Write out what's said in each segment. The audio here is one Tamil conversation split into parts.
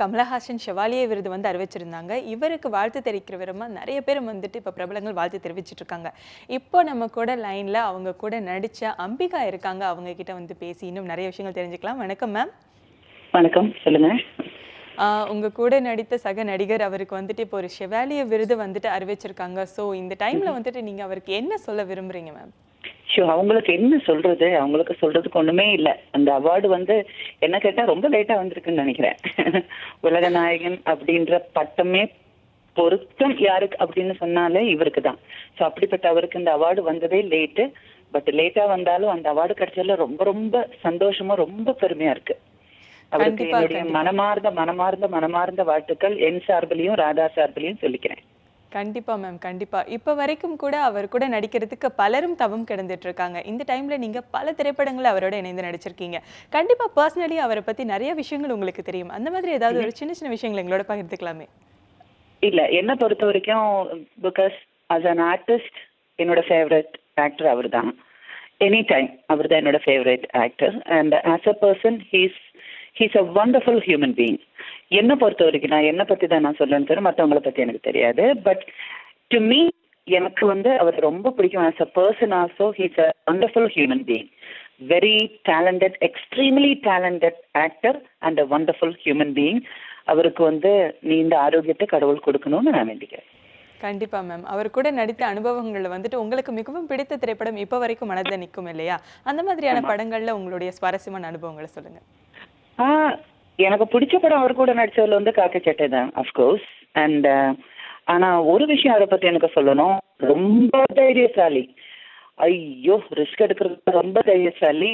கமலஹாசன் ஷெவாலியே விருது வந்து அறிவிச்சிருந்தாங்க. இவருக்கு வாழ்த்து தெரிவிக்கிற விதமா நெறைய பேர் வந்துட்டு இப்ப பிரபலங்கள் வாழ்த்து தெரிவிச்சுட்டு இருக்காங்க. இப்போ நம்ம கூட லைன்ல அவங்க கூட நடிச்ச அம்பிகா இருக்காங்க. அவங்க கிட்ட வந்து பேசி இன்னும் நெறைய விஷயங்கள் தெரிஞ்சுக்கலாம். வணக்கம் மேம். வணக்கம். சொல்லுங்க. உங்க கூட நடித்த சக நடிகர் அவருக்கு வந்துட்டு இப்போ ஒரு ஷெவாலியே விருது வந்துட்டு அறிவிச்சிருக்காங்க. ஸோ இந்த டைம்ல வந்துட்டு நீங்க அவருக்கு என்ன சொல்ல விரும்புறீங்க மேம்? அவங்களுக்கு என்ன சொல்றது? அவங்களுக்கு சொல்றதுக்கு ஒண்ணுமே இல்ல. அந்த அவார்டு வந்து என்ன கேட்டா ரொம்ப லேட்டா வந்திருக்குன்னு நினைக்கிறேன். உலக நாயகன் அப்படின்ற பட்டமே பொருத்தம் யாருக்கு அப்படின்னு சொன்னாலே இவருக்கு தான். ஸோ அப்படிப்பட்ட அவருக்கு இந்த அவார்டு வந்ததே லேட்டு. பட் லேட்டா வந்தாலும் அந்த அவார்டு கிடைச்சதுல ரொம்ப ரொம்ப சந்தோஷமா ரொம்ப பெருமையா இருக்கு. அவருக்கு என்னுடைய மனமார்ந்த வாழ்த்துக்கள் என் சார்பிலையும் ராதா சார்பிலையும் சொல்லிக்கிறேன். கண்டிப்பா மேம், கண்டிப்பா. இப்ப வரைக்கும் கூட அவர் கூட நடிக்கிறதுக்கு பலரும் தவம் கிடந்துட்டு இருக்காங்க. இந்த டைம்ல நீங்க பல திரைப்படங்கள்ல அவரோட இணைந்து நடிச்சிருக்கீங்க. கண்டிப்பா பர்சனலி அவரை பத்தி நிறைய விஷயங்கள் உங்களுக்கு தெரியும். அந்த மாதிரி ஏதாவது ஒரு சின்ன சின்ன விஷயங்கள் எங்களோட பகிர்ந்துக்கலாமே? இல்ல, என்ன பொறுத்த வரைக்கும் பிகாஸ் அஸ் அன் ஆர்டிஸ்ட் என்னோட ஃபேவரட் ஆக்டர் அவர் தான். எனி டைம் அவர் தான் என்னோட favourite actor. And as a person he's a wonderful human being. என்னை பொறுத்த வரைக்கும் நான் என்னை பத்தி தான் நான் சொல்லணும்னு தெரியும், மற்றவங்களை பத்தி எனக்கு தெரியாது. பட் டு மீ எனக்கு வந்து அவர் ரொம்ப பிடிக்கும். As a person also he's a wonderful human being. Very talented, extremely talented actor and a wonderful human being. அவருக்கு வந்து நீண்ட ஆரோக்கியத்தை கடவுள் கொடுக்கணும்னு நான் வேண்டிக்கிறேன். கண்டிப்பா மேம். அவர் கூட நடித்த அனுபவங்கள்ல வந்துட்டு உங்களுக்கு மிகவும் பிடித்த திரைப்படம் இப்ப வரைக்கும் மனதில் நிற்கும் இல்லையா? அந்த மாதிரியான படங்கள்ல உங்களுடைய சுவாரஸ்யமான அனுபவங்களை சொல்லுங்க. எனக்கு பிடிச்ச படம் அவர் கூட நடிச்சதுல வந்து காக்கை சட்டை தான் அஃப்கோர்ஸ். அண்ட் ஆனா ஒரு விஷயம் அவரை பத்தி எனக்கு சொல்லணும். ரொம்ப தைரியசாலி. ஐயோ, ரிஸ்க் எடுக்கிறது ரொம்ப தைரியசாலி.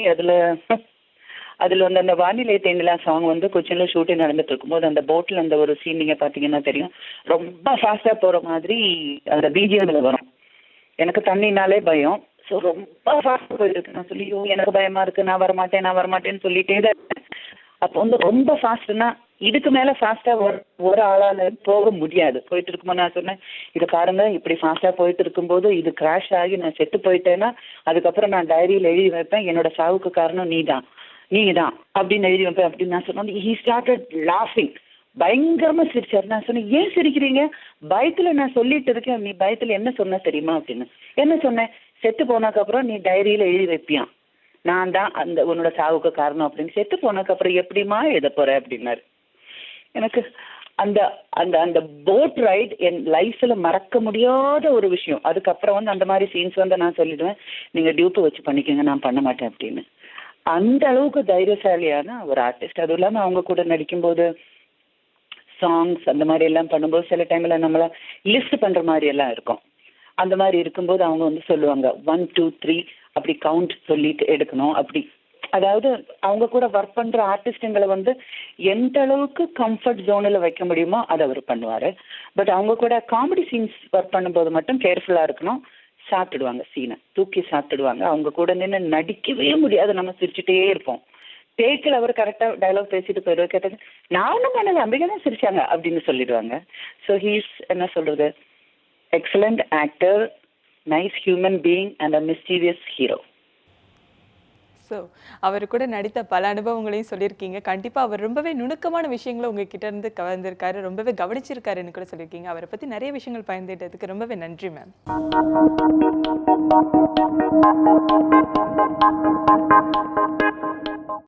அதுல வந்து அந்த வானிலை தேனிலா சாங் வந்து கொச்சின்ல ஷூட்டிங் நடந்துட்டு இருக்கும்போது அந்த போட்ல அந்த ஒரு சீன் நீங்க பாத்தீங்கன்னா தெரியும். ரொம்ப ஃபாஸ்டா போற மாதிரி அந்த பிஜிஎம்ல வரும். எனக்கு தண்ணினாலே பயம். ஸோ ரொம்ப ஃபாஸ்டா போயிருக்கு. நான் சொல்லி எனக்கு பயமா இருக்கு, நான் வரமாட்டேன்னு சொல்லிட்டே தான். அப்போ வந்து ரொம்ப ஃபாஸ்ட்னா இதுக்கு மேல ஃபாஸ்டா ஒரு ஆளால போக முடியாது. போயிட்டு இருக்கும்போது நான் சொன்னேன், இதை பாருங்க, இப்படி ஃபாஸ்டா போயிட்டு இருக்கும்போது இது கிராஷ் ஆகி நான் செத்து போயிட்டேன்னா அதுக்கப்புறம் நான் டைரியில எழுதி வைப்பேன், என்னோட சாவுக்கு காரணம் நீதான் அப்படின்னு எழுதி வைப்பேன் அப்படின்னு நான் சொன்னேன். ஹி ஸ்டார்டட் லாஃபிங். பயங்கரமா சிரிச்சாரு. நான் சொன்னேன், ஏன் சிரிக்கிறீங்க? பயத்துல நான் சொல்லிட்டு இருக்கேன். நீ பயத்துல என்ன சொன்ன தெரியுமா அப்படின்னு. என்ன சொன்னேன்? செத்து போனதுக்கு அப்புறம் நீ டைரியில எழுதி வைப்பியான், நான் தான் அந்த உன்னோட சாவுக்கு காரணம் அப்படின்னு. செத்து போனதுக்கு அப்புறம் எப்படிமா எழுத போற அப்படின்னாரு. எனக்கு அந்த அந்த அந்த போட் ரைட் என் லைஃப்ல மறக்க முடியாத ஒரு விஷயம். அதுக்கப்புறம் வந்து அந்த மாதிரி சீன்ஸ் வந்து நான் சொல்லிடுவேன், நீங்க டியூப்பு வச்சு பண்ணிக்கோங்க, நான் பண்ண மாட்டேன் அப்படின்னு. அந்த அளவுக்கு தைரியசாலியான ஒரு ஆர்டிஸ்ட். அதுவும் இல்லாம அவங்க கூட நடிக்கும்போது சாங்ஸ் அந்த மாதிரி எல்லாம் பண்ணும்போது சில டைம்ல நம்மள லிஸ்ட் பண்ற மாதிரி எல்லாம் இருக்கும். அந்த மாதிரி இருக்கும்போது அவங்க வந்து சொல்லுவாங்க 1 2 3 அப்படி கவுண்ட் சொல்லிட்டு எடுக்கணும் அப்படி. அதாவது அவங்க கூட ஒர்க் பண்ற ஆர்டிஸ்டுங்களை வந்து எந்த அளவுக்கு கம்ஃபர்ட் ஜோனில் வைக்க முடியுமோ அதை அவர் பண்ணுவாரு. பட் அவங்க கூட காமெடி சீன்ஸ் ஒர்க் பண்ணும்போது மட்டும் கேர்ஃபுல்லா இருக்கணும். சாப்பிட்டுடுவாங்க, சீனை தூக்கி சாப்பிட்டுடுவாங்க. அவங்க கூட நின்று நடிக்கவே முடியாது, நம்ம சிரிச்சுட்டே இருப்போம். டேக்கில் அவர் கரெக்டா டைலாக் பேசிட்டு போயிடுவார். கேட்டது நான் ஒன்றும் பண்ணல, அம்பிகா தான் சிரிச்சாங்க அப்படின்னு சொல்லிடுவாங்க. ஸோ ஹீஸ் என்ன சொல்றது, excellent actor, nice human being and a mischievous hero. So அவர் கூட நடித்த பல அனுபவங்களையும் சொல்லியிருக்கீங்க. கண்டிப்பா அவர் ரொம்பவே நுணுக்கமான விஷயங்களை உங்ககிட்ட இருந்து கவர்ந்திருக்காரு, ரொம்பவே கவனிச்சிருக்காருன்னு கூட சொல்லியிருக்கீங்க. அவரை பத்தி நிறைய விஷயங்கள் பகிர்ந்துட்டதுக்கு ரொம்பவே நன்றி மேம்.